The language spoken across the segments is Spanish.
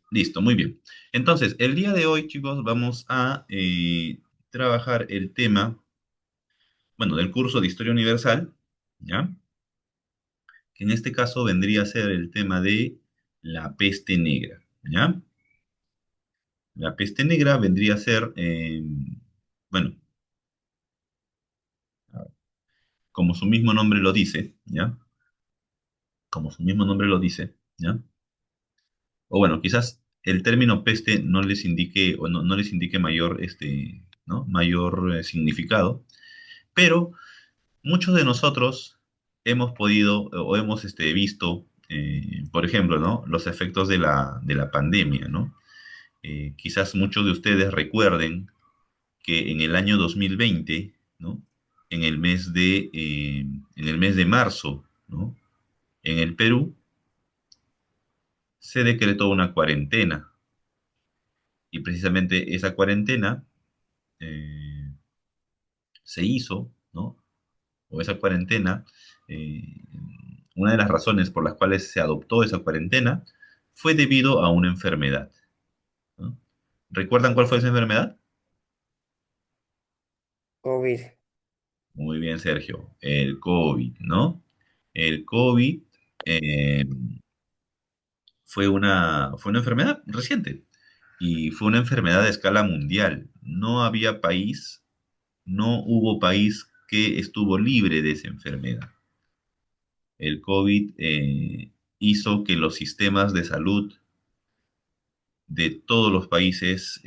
Listo, muy bien. Entonces, el día de hoy, chicos, vamos a trabajar el tema, bueno, del curso de Historia Universal, ¿ya? Que en este caso vendría a ser el tema de la peste negra, ¿ya? La peste negra vendría a ser, bueno, como su mismo nombre lo dice, ¿ya? Como su mismo nombre lo dice, ¿ya? O bueno, quizás el término peste no les indique, o no les indique mayor, ¿no? Mayor significado, pero muchos de nosotros hemos podido o hemos visto, por ejemplo, ¿no? Los efectos de la pandemia, ¿no? Quizás muchos de ustedes recuerden que en el año 2020, ¿no? En el mes en el mes de marzo, ¿no? En el Perú se decretó una cuarentena y precisamente esa cuarentena eh, se hizo, ¿no? O esa cuarentena, eh, una de las razones por las cuales se adoptó esa cuarentena fue debido a una enfermedad, ¿no? ¿Recuerdan cuál fue esa enfermedad? COVID. Muy bien, Sergio, el COVID, ¿no? El COVID eh, fue una enfermedad reciente y fue una enfermedad a escala mundial. No había país, no hubo país que estuvo libre de esa enfermedad. El COVID hizo que los sistemas de salud de todos los países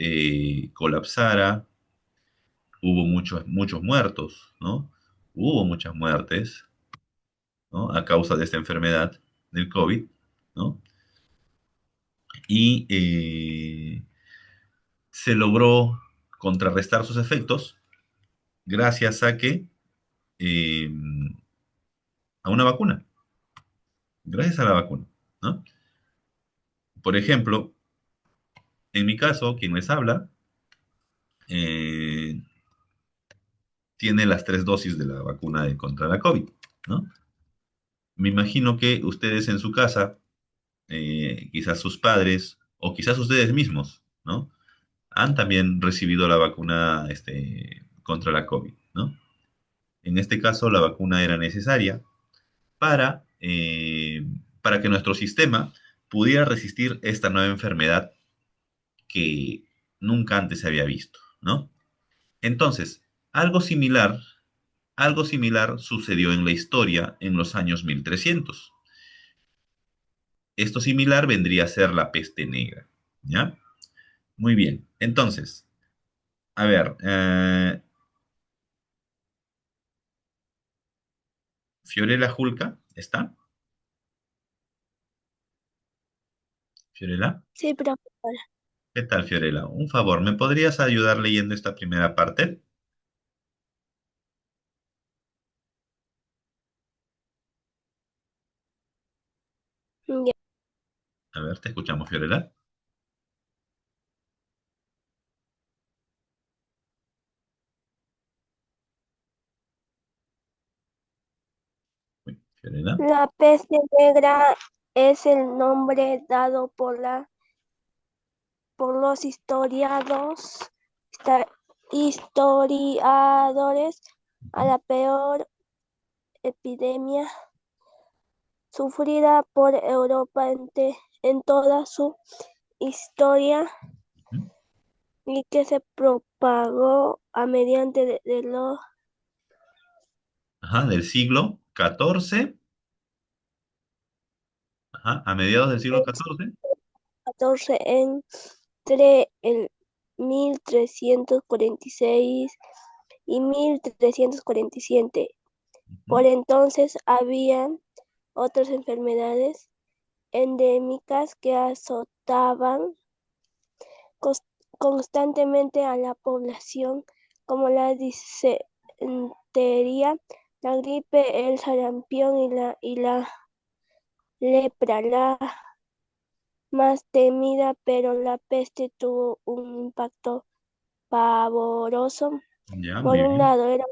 colapsara, hubo muchos muertos, ¿no? Hubo muchas muertes, ¿no? A causa de esta enfermedad del COVID, ¿no? Y se logró contrarrestar sus efectos gracias a que eh, a una vacuna, gracias a la vacuna, ¿no? Por ejemplo, en mi caso, quien les habla, eh, tiene las tres dosis de la vacuna contra la COVID, ¿no? Me imagino que ustedes en su casa, quizás sus padres o quizás ustedes mismos, ¿no? Han también recibido la vacuna contra la COVID, ¿no? En este caso, la vacuna era necesaria para, para que nuestro sistema pudiera resistir esta nueva enfermedad que nunca antes se había visto, ¿no? Entonces, algo similar, algo similar sucedió en la historia en los años 1300. Esto similar vendría a ser la peste negra, ¿ya? Muy bien. Entonces, a ver, Fiorella Julca, ¿está? Fiorella, Sí, profesora. ¿qué tal, Fiorella? Un favor, ¿me podrías ayudar leyendo esta primera parte? Ya. A ver, te escuchamos, Fiorella. Uy, Fiorella. La peste negra es el nombre dado por los esta- historiadores a Ujú, la peor epidemia sufrida por Europa en toda su historia ujú. y que se propagó a mediante de los Ajá, del siglo XIV, ajá, a mediados del siglo XIV. 14 entre el 1346 y 1347. Ujú. Por entonces habían otras enfermedades endémicas que azotaban cos- constantemente a la población, como la disentería, la gripe, el sarampión y la lepra. La más temida, pero la peste tuvo un impacto pavoroso. Ya, Por muy un bien. lado, era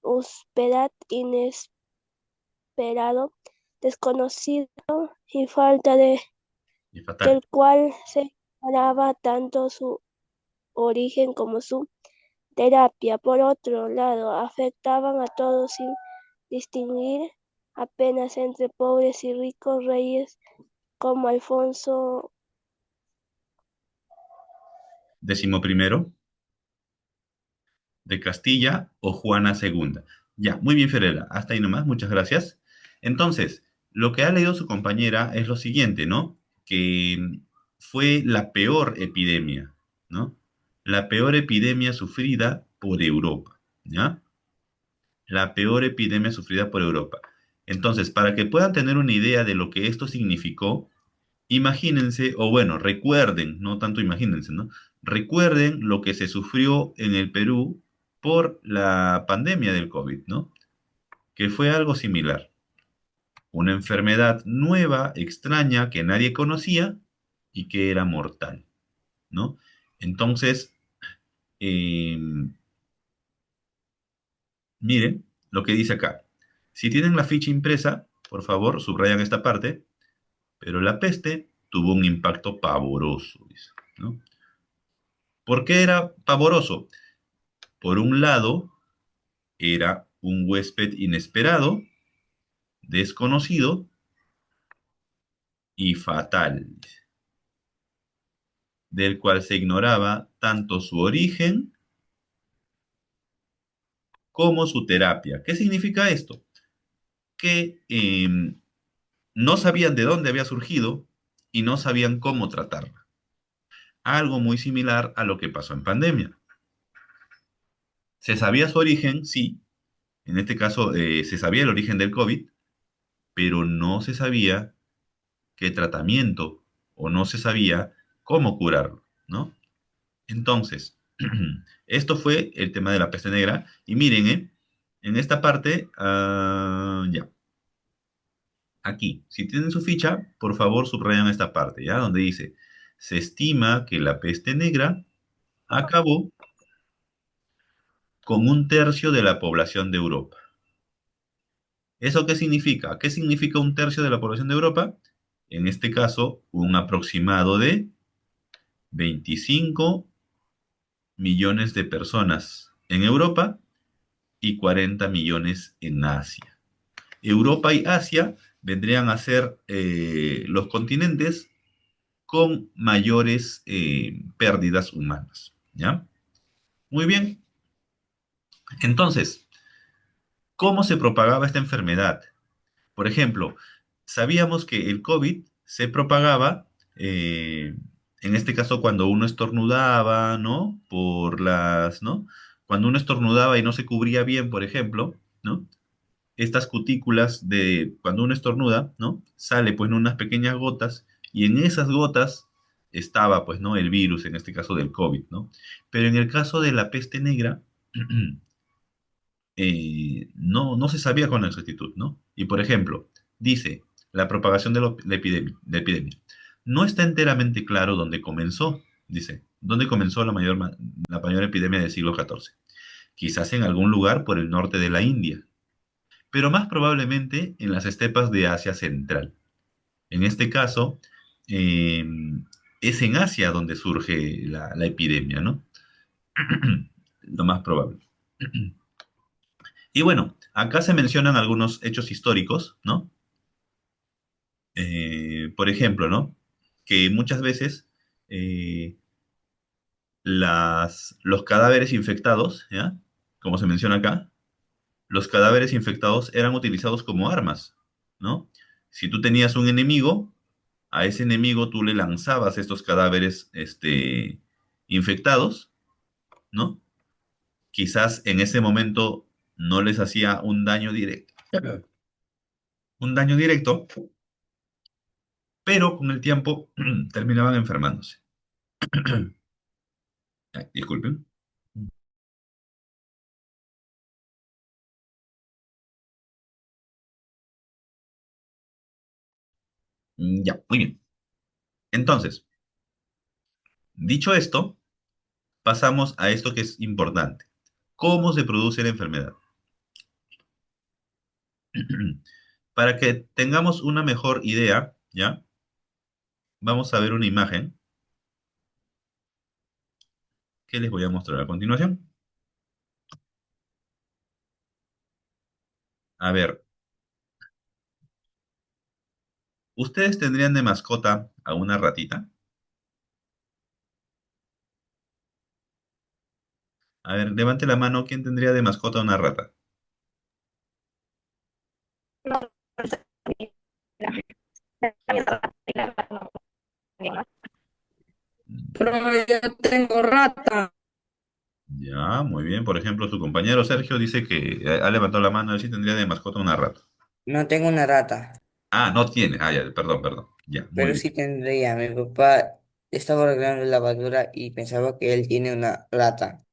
un hospedad inesperado, desconocido y falta de Y fatal. del cual se mejoraba tanto su origen como su terapia. Por otro lado, afectaban a todos sin distinguir apenas entre pobres y ricos reyes como Alfonso. Décimo primero de Castilla o Juana segunda. Ya, muy bien, Ferreira. Hasta ahí nomás, muchas gracias. Entonces, lo que ha leído su compañera es lo siguiente, ¿no? Que fue la peor epidemia, ¿no? La peor epidemia sufrida por Europa, ¿ya? La peor epidemia sufrida por Europa. Entonces, para que puedan tener una idea de lo que esto significó, imagínense, o bueno, recuerden, no tanto imagínense, ¿no? Recuerden lo que se sufrió en el Perú por la pandemia del COVID, ¿no? Que fue algo similar. Una enfermedad nueva, extraña, que nadie conocía y que era mortal, ¿no? Entonces, eh, miren lo que dice acá. Si tienen la ficha impresa, por favor, subrayan esta parte, pero la peste tuvo un impacto pavoroso, dice, ¿no? ¿Por qué era pavoroso? Por un lado, era un huésped inesperado, desconocido y fatal, del cual se ignoraba tanto su origen como su terapia. ¿Qué significa esto? Que no sabían de dónde había surgido y no sabían cómo tratarla. Algo muy similar a lo que pasó en pandemia. Se sabía su origen, sí, en este caso se sabía el origen del COVID, pero no se sabía qué tratamiento o no se sabía cómo curarlo, ¿no? Entonces, esto fue el tema de la peste negra. Y miren, en esta parte, ya, aquí, si tienen su ficha, por favor subrayan esta parte, ¿ya? Donde dice, se estima que la peste negra acabó con un tercio de la población de Europa. ¿Eso qué significa? ¿Qué significa un tercio de la población de Europa? En este caso, un aproximado de 25 millones de personas en Europa y 40 millones en Asia. Europa y Asia vendrían a ser los continentes con mayores pérdidas humanas. ¿Ya? Muy bien. Entonces, ¿cómo se propagaba esta enfermedad? Por ejemplo, sabíamos que el COVID se propagaba, en este caso, cuando uno estornudaba, ¿no? ¿no? Cuando uno estornudaba y no se cubría bien, por ejemplo, ¿no? Estas cutículas de cuando uno estornuda, ¿no? Sale pues ¿no? unas pequeñas gotas y en esas gotas estaba pues, ¿no? El virus, en este caso del COVID, ¿no? Pero en el caso de la peste negra, no se sabía con exactitud, ¿no? Y por ejemplo, dice la propagación de la epidemia. No está enteramente claro dónde comenzó, dice, dónde comenzó la mayor epidemia del siglo XIV. Quizás en algún lugar por el norte de la India, pero más probablemente en las estepas de Asia Central. En este caso, eh, es en Asia donde surge la epidemia, ¿no? Lo más probable. Y bueno, acá se mencionan algunos hechos históricos, ¿no? Por ejemplo, ¿no? Que muchas veces eh, los cadáveres infectados, ¿ya? Como se menciona acá, los cadáveres infectados eran utilizados como armas, ¿no? Si tú tenías un enemigo, a ese enemigo tú le lanzabas estos cadáveres, infectados, ¿no? Quizás en ese momento no les hacía un daño directo, pero con el tiempo terminaban enfermándose. Ay, disculpen. Ya, muy bien. Entonces, dicho esto, pasamos a esto que es importante. ¿Cómo se produce la enfermedad? Para que tengamos una mejor idea, ¿ya? Vamos a ver una imagen. que les voy a mostrar a continuación. A ver, ¿ustedes tendrían de mascota a una ratita? A ver, levante la mano, ¿quién tendría de mascota a una rata? Pero yo tengo rata. Ya, muy bien. Por ejemplo, su compañero Sergio dice que ha levantado la mano, él sí tendría de mascota una rata. No tengo una rata, Ah, no tiene. Ah, ya, perdón, perdón. Ya, muy pero bien. sí tendría. Mi papá estaba arreglando la lavadora y pensaba que él tiene una rata.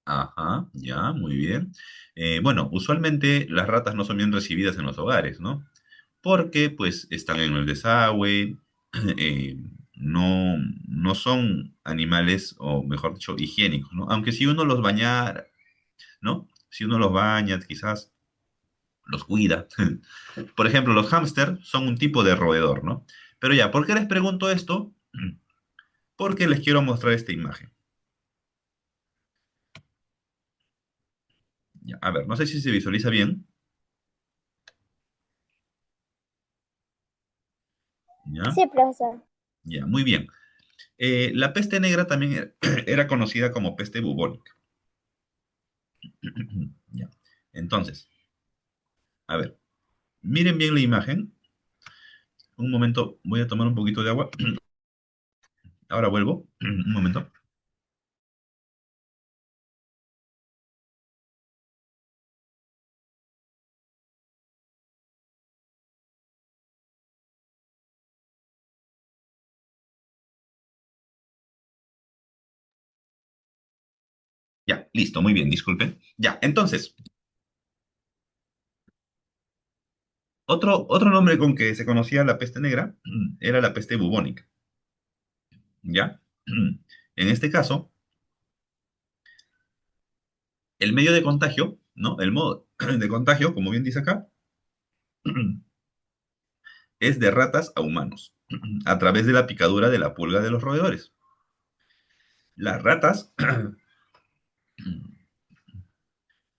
Ajá, ya, muy bien. Bueno, usualmente las ratas no son bien recibidas en los hogares, ¿no? Porque pues están en el desagüe, eh, no, no son animales, o mejor dicho, higiénicos, ¿no? Aunque si uno los bañara, ¿no? Si uno los baña, quizás los cuida. Por ejemplo, los hámster son un tipo de roedor, ¿no? Pero ya, ¿por qué les pregunto esto? Porque les quiero mostrar esta imagen. Ya, a ver, no sé si se visualiza bien. Ya, Sí, profesor. ya, muy bien. La peste negra también era conocida como peste bubónica. Ya. Entonces, a ver, miren bien la imagen. Un momento, voy a tomar un poquito de agua. Ahora vuelvo. Un momento. Ya, listo, muy bien, disculpen. Ya, entonces, otro nombre con que se conocía la peste negra era la peste bubónica. ¿Ya? En este caso, el medio de contagio, ¿no? El modo de contagio, como bien dice acá, es de ratas a humanos, a través de la picadura de la pulga de los roedores. Las ratas,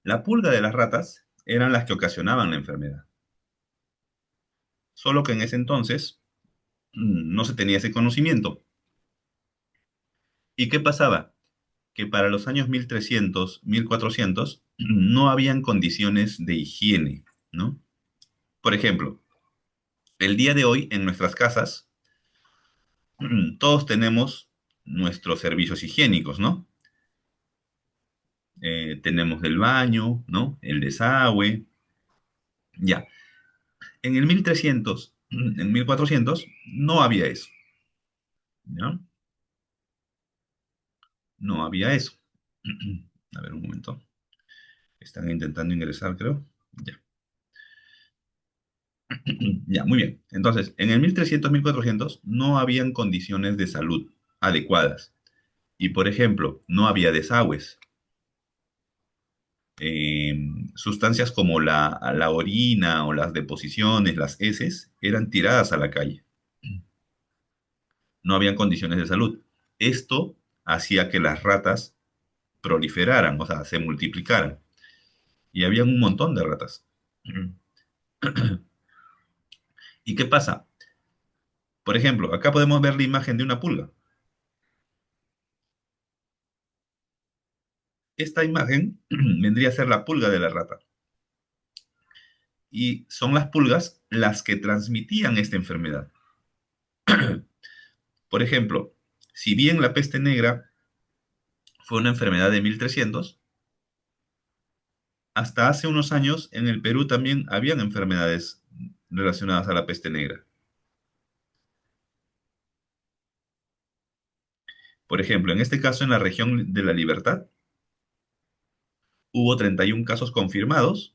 la pulga de las ratas eran las que ocasionaban la enfermedad. Solo que en ese entonces no se tenía ese conocimiento. ¿Y qué pasaba? Que para los años 1300, 1400, no habían condiciones de higiene, ¿no? Por ejemplo, el día de hoy en nuestras casas todos tenemos nuestros servicios higiénicos, ¿no? Tenemos el baño, ¿no? El desagüe, ya. En el 1300, en 1400, no había eso, ¿ya? No había eso. A ver, un momento. Están intentando ingresar, creo. Ya. Ya, muy bien. Entonces, en el 1300, 1400 no habían condiciones de salud adecuadas. Y, por ejemplo, no había desagües. eh, Sustancias como la orina o las deposiciones, las heces, eran tiradas a la calle. No habían condiciones de salud. Esto hacía que las ratas proliferaran, o sea, se multiplicaran. Y había un montón de ratas. ¿Y qué pasa? Por ejemplo, acá podemos ver la imagen de una pulga. Esta imagen vendría a ser la pulga de la rata. Y son las pulgas las que transmitían esta enfermedad. Por ejemplo, si bien la peste negra fue una enfermedad de 1300, hasta hace unos años en el Perú también habían enfermedades relacionadas a la peste negra. Por ejemplo, en este caso en la región de La Libertad hubo 31 casos confirmados,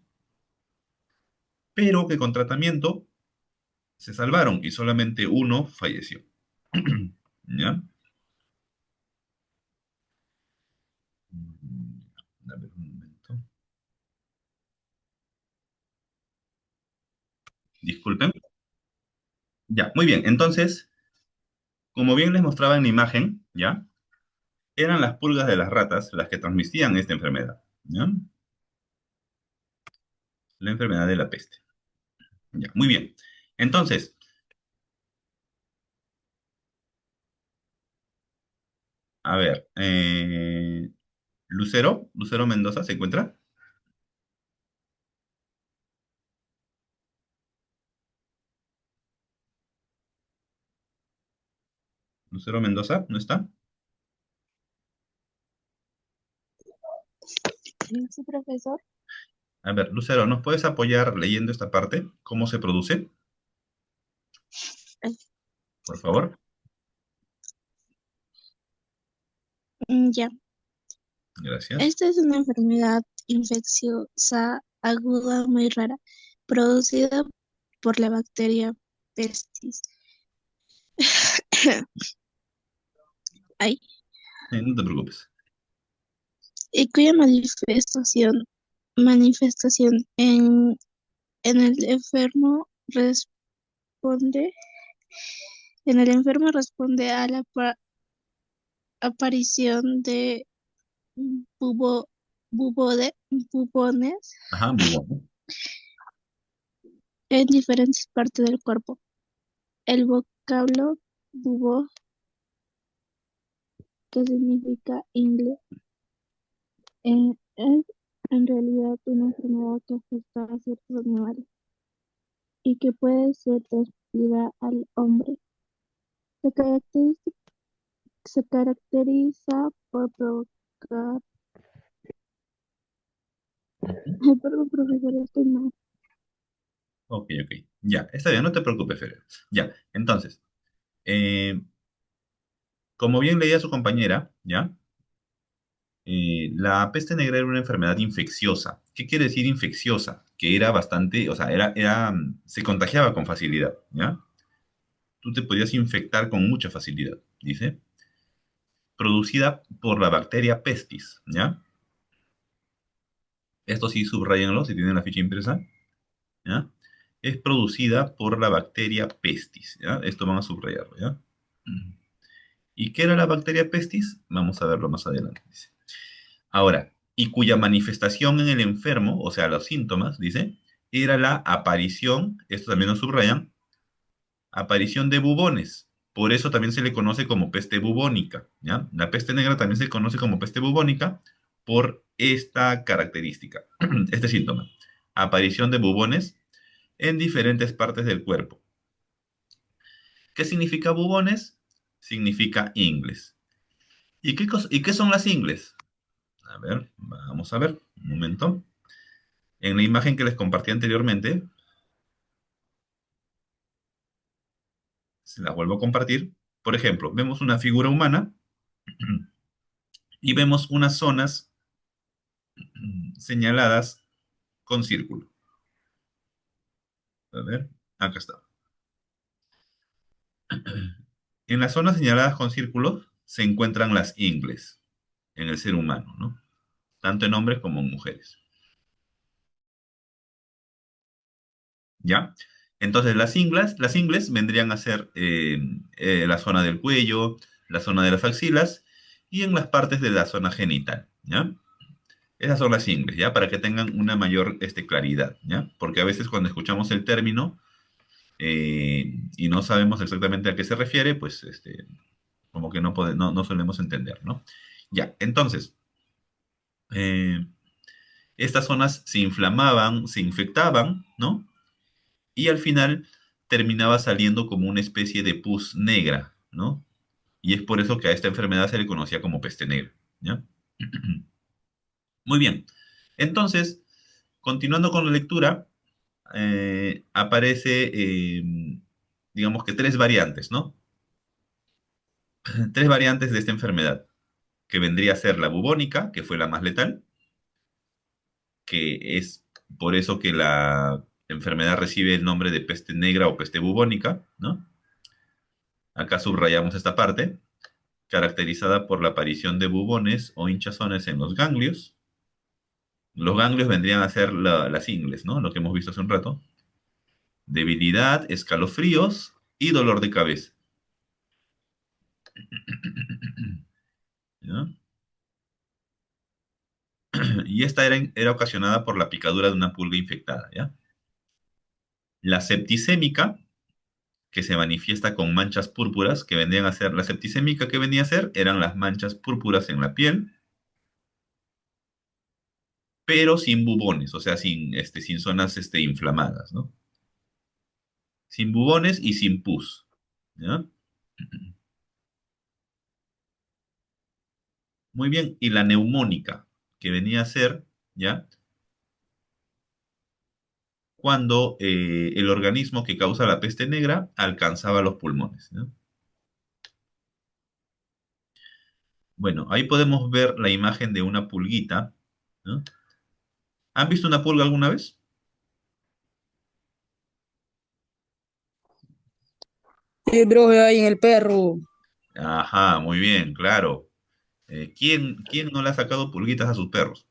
pero que con tratamiento se salvaron y solamente uno falleció. ¿Ya? A ver, un momento. Disculpen. Ya, muy bien. Entonces, como bien les mostraba en la imagen, ¿ya? eran las pulgas de las ratas las que transmitían esta enfermedad, ¿ya? La enfermedad de la peste. Ya, muy bien. Entonces, a ver, Lucero Mendoza, ¿se encuentra? Lucero Mendoza, ¿no está? Sí, profesor. A ver, Lucero, ¿nos puedes apoyar leyendo esta parte? ¿Cómo se produce? Por favor. Ya. Gracias. Esta es una enfermedad infecciosa aguda muy rara, producida por la bacteria pestis. Ay, No te preocupes. y cuya manifestación en el enfermo responde, a la aparición de bubo- bubones Ajá, bubón. en diferentes partes del cuerpo. El vocablo bubo, que significa ingle, es en realidad una enfermedad que afecta a ciertos animales y que puede ser transmitida al hombre. Se caracteriza, se caracteriza por provocar. Ujú. Ay, perdón, profesor, estoy mal. Ok, ok. Ya, está bien, no te preocupes, Fer. Ya, entonces, eh, como bien leía su compañera, ¿ya? La peste negra era una enfermedad infecciosa. ¿Qué quiere decir infecciosa? Que era bastante, o sea, se contagiaba con facilidad, ¿ya? Tú te podías infectar con mucha facilidad, dice. Producida por la bacteria pestis, ¿ya? Esto sí, subrayenlo si tienen la ficha impresa, ¿ya? Es producida por la bacteria pestis, ¿ya? Esto van a subrayarlo, ¿ya? ¿Y qué era la bacteria pestis? Vamos a verlo más adelante, dice. Ahora, y cuya manifestación en el enfermo, o sea, los síntomas, dice, era la aparición, esto también lo subrayan, aparición de bubones. Por eso también se le conoce como peste bubónica, ¿ya? La peste negra también se conoce como peste bubónica por esta característica, este síntoma. Aparición de bubones en diferentes partes del cuerpo. ¿Qué significa bubones? Significa ingles. ¿Y qué son las ingles? A ver, vamos a ver, un momento. En la imagen que les compartí anteriormente, se las vuelvo a compartir. Por ejemplo, vemos una figura humana y vemos unas zonas señaladas con círculo. A ver, acá está. En las zonas señaladas con círculos se encuentran las ingles en el ser humano, ¿no? Tanto en hombres como en mujeres. ¿Ya? Entonces, las ingles vendrían a ser la zona del cuello, la zona de las axilas y en las partes de la zona genital, ¿ya? Esas son las ingles, ¿ya? Para que tengan una mayor claridad, ¿ya? Porque a veces cuando escuchamos el término y no sabemos exactamente a qué se refiere, pues como que no solemos entender, ¿no? Ya, entonces, eh, estas zonas se inflamaban, se infectaban, ¿no? Y al final terminaba saliendo como una especie de pus negra, ¿no? Y es por eso que a esta enfermedad se le conocía como peste negra, ¿ya? Muy bien. Entonces, continuando con la lectura, aparece, digamos que tres variantes, ¿no? Tres variantes de esta enfermedad, que vendría a ser la bubónica, que fue la más letal, que es por eso que la enfermedad recibe el nombre de peste negra o peste bubónica, ¿no? Acá subrayamos esta parte, caracterizada por la aparición de bubones o hinchazones en los ganglios. Los ganglios vendrían a ser las ingles, ¿no? Lo que hemos visto hace un rato. Debilidad, escalofríos y dolor de cabeza. ¿ya? Y esta era ocasionada por la picadura de una pulga infectada, ¿ya? La septicémica, que se manifiesta con manchas púrpuras, que vendrían a ser, la septicémica que venía a ser, eran las manchas púrpuras en la piel, pero sin bubones, o sea, sin zonas inflamadas, ¿no? Sin bubones y sin pus, ¿ya? Muy bien, y la neumónica, que venía a ser, ¿ya? Cuando el organismo que causa la peste negra alcanzaba los pulmones, ¿no? Bueno, ahí podemos ver la imagen de una pulguita, ¿no? ¿Han visto una pulga alguna vez? Sí, bro, ahí en el perro. Ajá, muy bien, claro. ¿Quién no le ha sacado pulguitas a sus perros?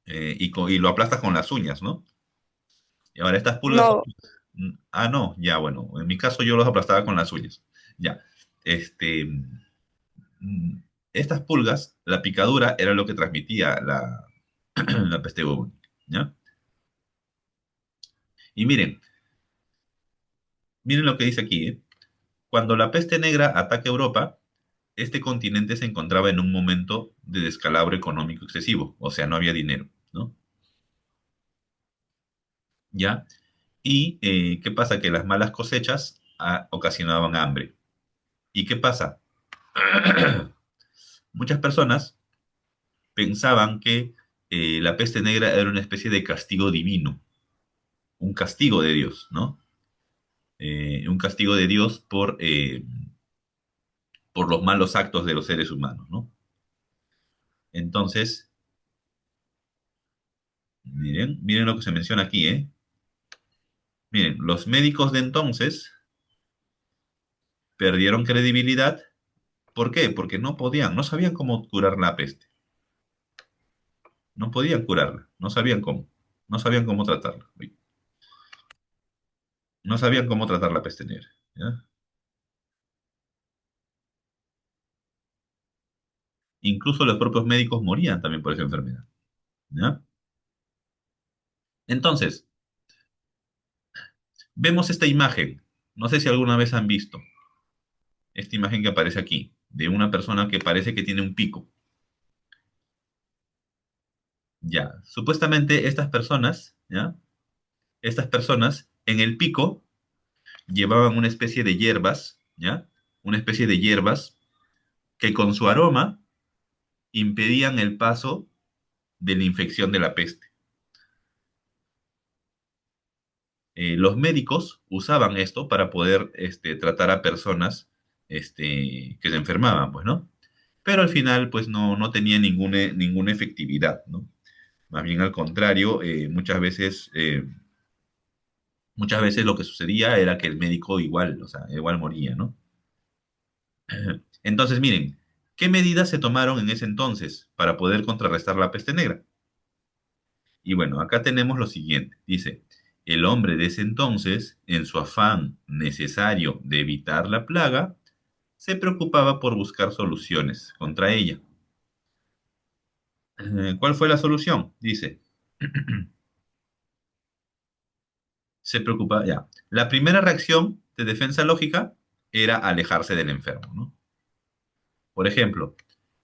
Y lo aplastas con las uñas, ¿no? Y ahora estas pulgas son... No, Ah, no, ya, bueno, en mi caso yo los aplastaba con las uñas. Ya. Este, mm, Estas pulgas, la picadura era lo que transmitía la peste bubónica, ¿ya? Y miren lo que dice aquí, ¿eh? Cuando la peste negra ataca Europa, este continente se encontraba en un momento de descalabro económico excesivo, o sea, no había dinero, ¿no? ¿Ya? Y ¿qué pasa? Que las malas cosechas ocasionaban hambre. ¿Y qué pasa? Muchas personas pensaban que la peste negra era una especie de castigo divino, un castigo de Dios, ¿no? Un castigo de Dios por los malos actos de los seres humanos, ¿no? Entonces, miren lo que se menciona aquí, ¿eh? Miren, los médicos de entonces perdieron credibilidad. ¿Por qué? Porque no sabían cómo curar la peste. No podían curarla, no sabían cómo. No sabían cómo tratarla. Uy, no sabían cómo tratar la peste negra, ¿ya? Incluso los propios médicos morían también por esa enfermedad, ¿ya? Entonces, vemos esta imagen. No sé si alguna vez han visto esta imagen que aparece aquí, de una persona que parece que tiene un pico. Ya, supuestamente estas personas, ¿ya? Estas personas en el pico llevaban una especie de hierbas, ¿ya? Una especie de hierbas que con su aroma impedían el paso de la infección de la peste. Los médicos usaban esto para poder tratar a personas que se enfermaban, pues, ¿no? Pero al final, pues, no tenía ninguna efectividad, ¿no? Más bien al contrario, muchas veces lo que sucedía era que el médico igual, o sea, igual moría, ¿no? Entonces, miren, ¿qué medidas se tomaron en ese entonces para poder contrarrestar la peste negra? Y bueno, acá tenemos lo siguiente. Dice, el hombre de ese entonces, en su afán necesario de evitar la plaga, se preocupaba por buscar soluciones contra ella. ¿Cuál fue la solución? Dice, se preocupaba, ya. La primera reacción de defensa lógica era alejarse del enfermo, ¿no? Por ejemplo,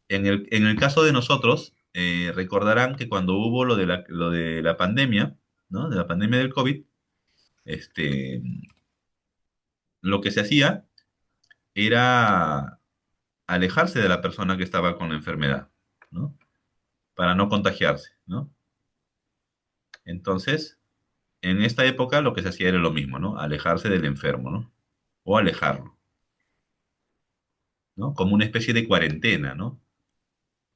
en el caso de nosotros, recordarán que cuando hubo lo de la pandemia, ¿no? De la pandemia del COVID, este, lo que se hacía era alejarse de la persona que estaba con la enfermedad, ¿no? Para no contagiarse, ¿no? Entonces, en esta época lo que se hacía era lo mismo, ¿no? Alejarse del enfermo, ¿no? O alejarlo, ¿no? Como una especie de cuarentena, ¿no?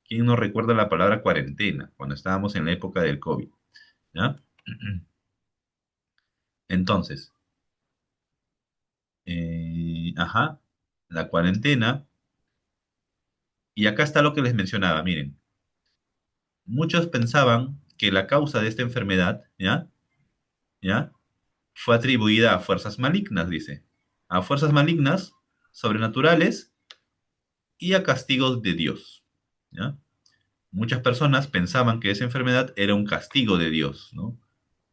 ¿Quién no recuerda la palabra cuarentena cuando estábamos en la época del COVID? ¿Ya? Entonces, ajá, la cuarentena. Y acá está lo que les mencionaba, miren. Muchos pensaban que la causa de esta enfermedad, ¿ya? ¿Ya? Fue atribuida a fuerzas malignas, dice. A fuerzas malignas, sobrenaturales, y a castigos de Dios. ¿Ya? Muchas personas pensaban que esa enfermedad era un castigo de Dios, ¿no?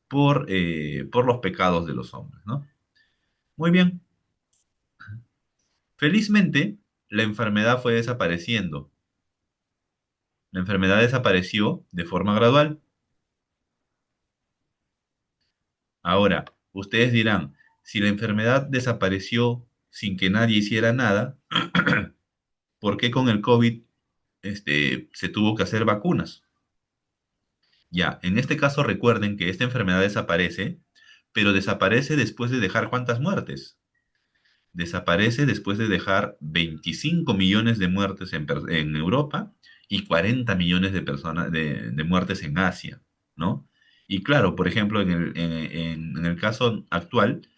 Por los pecados de los hombres, ¿no? Muy bien. Felizmente, la enfermedad fue desapareciendo. La enfermedad desapareció de forma gradual. Ahora, ustedes dirán, si la enfermedad desapareció sin que nadie hiciera nada, ¿por qué con el COVID se tuvo que hacer vacunas? Ya, en este caso recuerden que esta enfermedad desaparece, pero desaparece después de dejar ¿cuántas muertes? Desaparece después de dejar 25 millones de muertes en Europa y 40 millones de personas de muertes en Asia, ¿no? Y claro, por ejemplo, en el caso actual,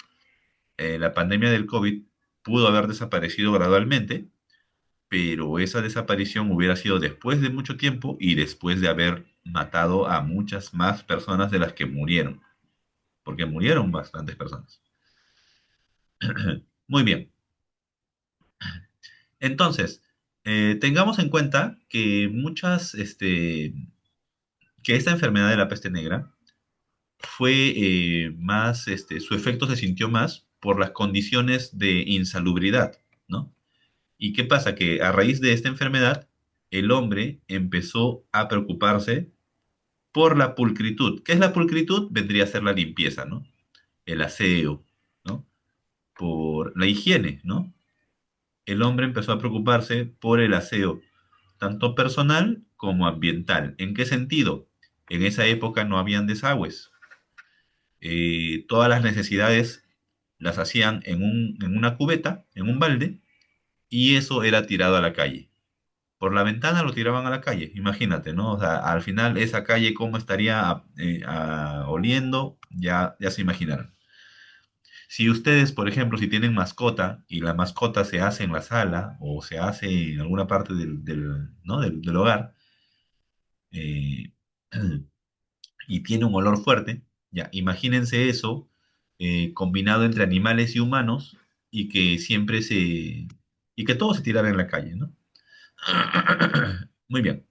la pandemia del COVID pudo haber desaparecido gradualmente, pero esa desaparición hubiera sido después de mucho tiempo y después de haber matado a muchas más personas de las que murieron, porque murieron bastantes personas. Muy bien. Entonces, tengamos en cuenta que que esta enfermedad de la peste negra fue más, su efecto se sintió más por las condiciones de insalubridad, ¿no? ¿Y qué pasa? Que a raíz de esta enfermedad, el hombre empezó a preocuparse por la pulcritud. ¿Qué es la pulcritud? Vendría a ser la limpieza, ¿no? El aseo, ¿no? Por la higiene, ¿no? El hombre empezó a preocuparse por el aseo, tanto personal como ambiental. ¿En qué sentido? En esa época no habían desagües. Todas las necesidades las hacían en una cubeta, en un balde, y eso era tirado a la calle. Por la ventana lo tiraban a la calle, imagínate, ¿no? O sea, al final esa calle cómo estaría oliendo, ya se imaginarán. Si ustedes, por ejemplo, si tienen mascota y la mascota se hace en la sala o se hace en alguna parte ¿no? del hogar, eh, y tiene un olor fuerte, ya, imagínense eso combinado entre animales y humanos y que y que todo se tirara en la calle, ¿no? Muy bien.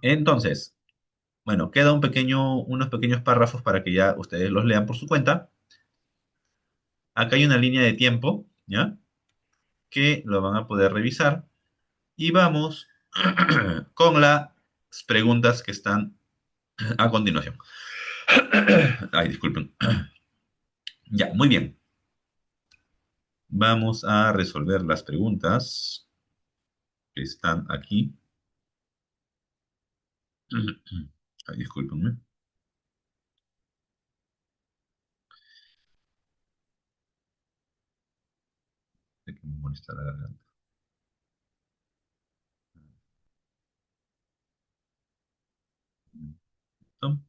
Entonces, bueno, queda unos pequeños párrafos para que ya ustedes los lean por su cuenta. Acá hay una línea de tiempo, ¿ya? Que lo van a poder revisar. Y vamos con las preguntas que están a continuación. Ay, disculpen. Ya, muy bien. Vamos a resolver las preguntas que están aquí. Ay, discúlpenme. Sé que me molesta la garganta. ¿Listo?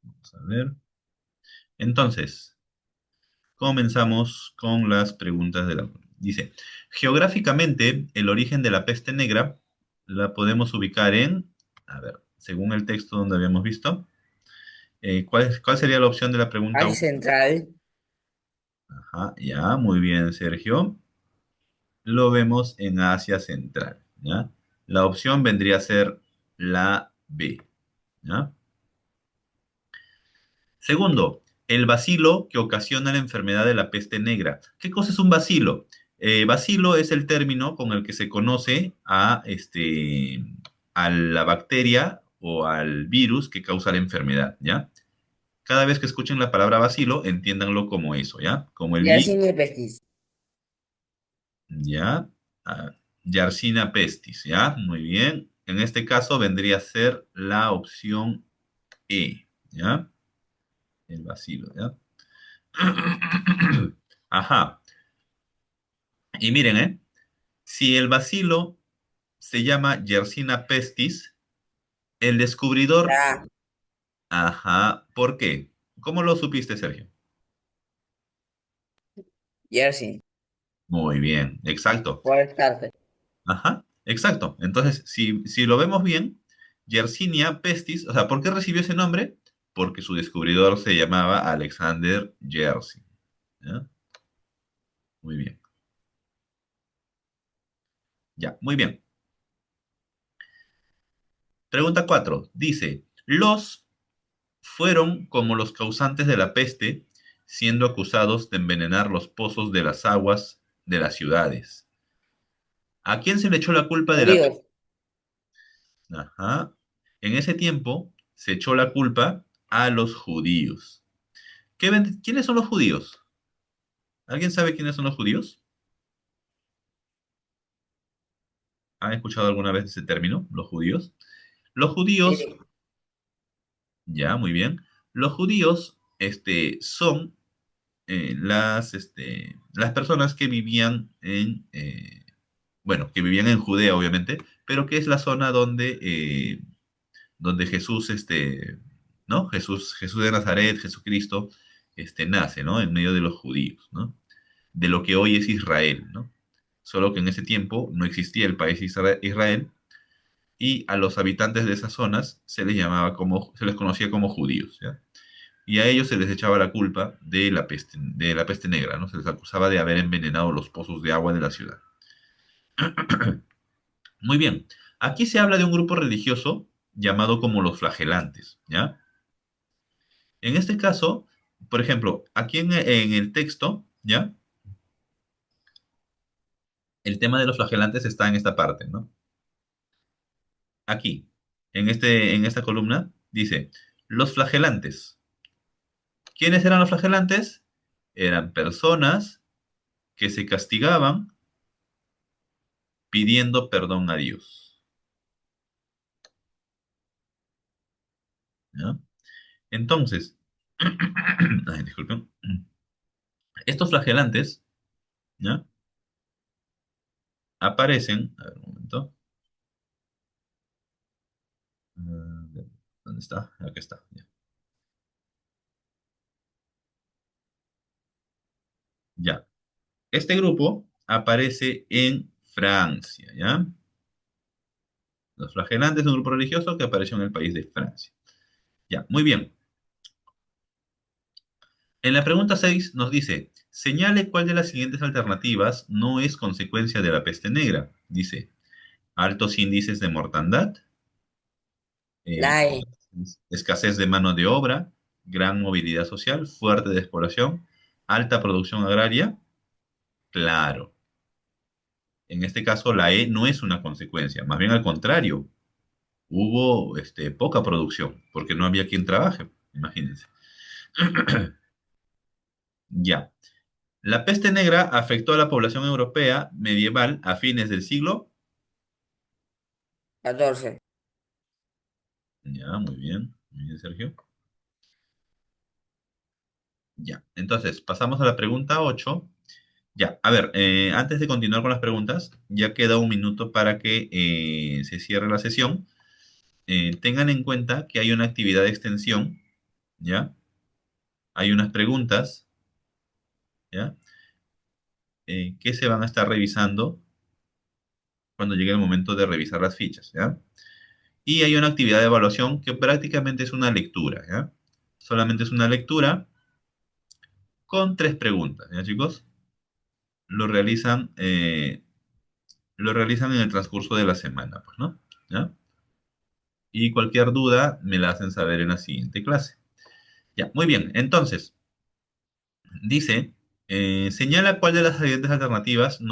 Vamos a ver. Entonces, comenzamos con las preguntas de la... Dice, geográficamente, el origen de la peste negra la podemos ubicar a ver, según el texto donde habíamos visto, ¿cuál sería la opción de la pregunta Asia 1? Central, Ajá, ya, muy bien, Sergio. Lo vemos en Asia Central, ¿ya? La opción vendría a ser la B, ¿ya? Segundo, el bacilo que ocasiona la enfermedad de la peste negra. ¿Qué cosa es un bacilo? Bacilo es el término con el que se conoce a la bacteria o al virus que causa la enfermedad, ¿ya? Cada vez que escuchen la palabra bacilo, entiéndanlo como eso, ¿ya? Como el virus, Yersinia pestis. ¿ya? Ah, Yersinia pestis, ¿ya? Muy bien. En este caso vendría a ser la opción E, ¿ya? El bacilo, ¿ya? Ajá. Y miren, si el bacilo se llama Yersinia pestis, el descubridor, Ya, ajá, ¿por qué? ¿Cómo lo supiste, Sergio? Jersey, Muy bien, exacto. por descarte. Ajá. Exacto. Entonces, si lo vemos bien, Yersinia Pestis, o sea, ¿por qué recibió ese nombre? Porque su descubridor se llamaba Alexander Yersin. ¿Ya? Muy bien. Ya, muy bien. Pregunta 4. Dice, los fueron como los causantes de la peste, siendo acusados de envenenar los pozos de las aguas de las ciudades. ¿A quién se le echó la culpa de la peste? Judíos, Ajá. En ese tiempo se echó la culpa a los judíos. ¿Quiénes son los judíos? ¿Alguien sabe quiénes son los judíos? ¿Han escuchado alguna vez ese término, los judíos? Los judíos, sí, ya, muy bien. Los judíos, son las personas que vivían bueno, que vivían en Judea, obviamente, pero que es la zona donde Jesús, ¿no? Jesús de Nazaret, Jesucristo, nace, ¿no? En medio de los judíos, ¿no? De lo que hoy es Israel, ¿no? Solo que en ese tiempo no existía el país Israel y a los habitantes de esas zonas se les conocía como judíos, ¿ya? Y a ellos se les echaba la culpa de la peste negra, ¿no? Se les acusaba de haber envenenado los pozos de agua de la ciudad. Muy bien. Aquí se habla de un grupo religioso llamado como los flagelantes, ¿ya? En este caso, por ejemplo, aquí en el texto, ¿ya? El tema de los flagelantes está en esta parte, ¿no? Aquí, en esta columna, dice, los flagelantes. ¿Quiénes eran los flagelantes? Eran personas que se castigaban pidiendo perdón a Dios, ¿ya? Entonces, ay, disculpen, estos flagelantes, ¿ya? Aparecen, a ver un momento, ¿dónde está? Aquí está, ya. Ya. Este grupo aparece en Francia, ¿ya? Los flagelantes es un grupo religioso que apareció en el país de Francia. Ya, muy bien. En la pregunta 6 nos dice, señale cuál de las siguientes alternativas no es consecuencia de la peste negra. Dice, altos índices de mortandad, eh, la E, escasez de mano de obra, gran movilidad social, fuerte despoblación, alta producción agraria. Claro, en este caso la E no es una consecuencia, más bien al contrario, hubo poca producción porque no había quien trabaje, imagínense. Ya. La peste negra afectó a la población europea medieval a fines del siglo. 14. Ya, muy bien, Sergio. Ya, entonces pasamos a la pregunta 8. Ya, a ver, antes de continuar con las preguntas, ya queda un minuto para que se cierre la sesión. Tengan en cuenta que hay una actividad de extensión, ¿ya? Hay unas preguntas, ¿ya? Que se van a estar revisando cuando llegue el momento de revisar las fichas, ¿ya? Y hay una actividad de evaluación que prácticamente es una lectura, ¿ya? Solamente es una lectura con tres preguntas, ¿ya, chicos? Lo realizan, eh, lo realizan en el transcurso de la semana, pues, ¿no? ¿Ya? Y cualquier duda me la hacen saber en la siguiente clase. Ya, muy bien. Entonces, dice, señala cuál de las siguientes alternativas